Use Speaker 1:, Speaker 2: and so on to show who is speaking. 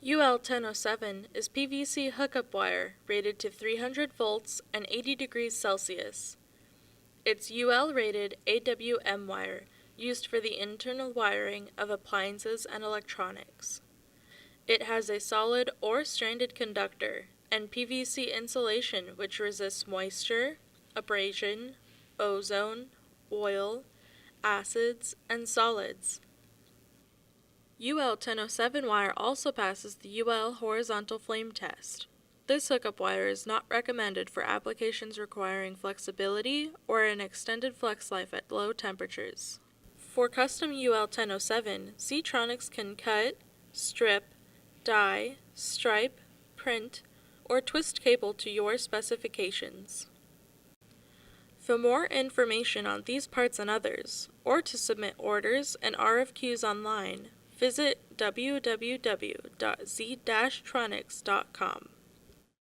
Speaker 1: UL1007 is PVC hookup wire rated to 300 volts and 80 degrees Celsius. It's UL-rated AWM wire used for the internal wiring of appliances and electronics. It has a solid or stranded conductor and PVC insulation which resists moisture, abrasion, ozone, oil, acids, and solids. UL1007 wire also passes the UL horizontal flame test. This hookup wire is not recommended for applications requiring flexibility or an extended flex life at low temperatures. For custom UL1007, Z-Tronix can cut, strip, die, stripe, print, or twist cable to your specifications. For more information on these parts and others, or to submit orders and RFQs online, visit www.z-tronix.com.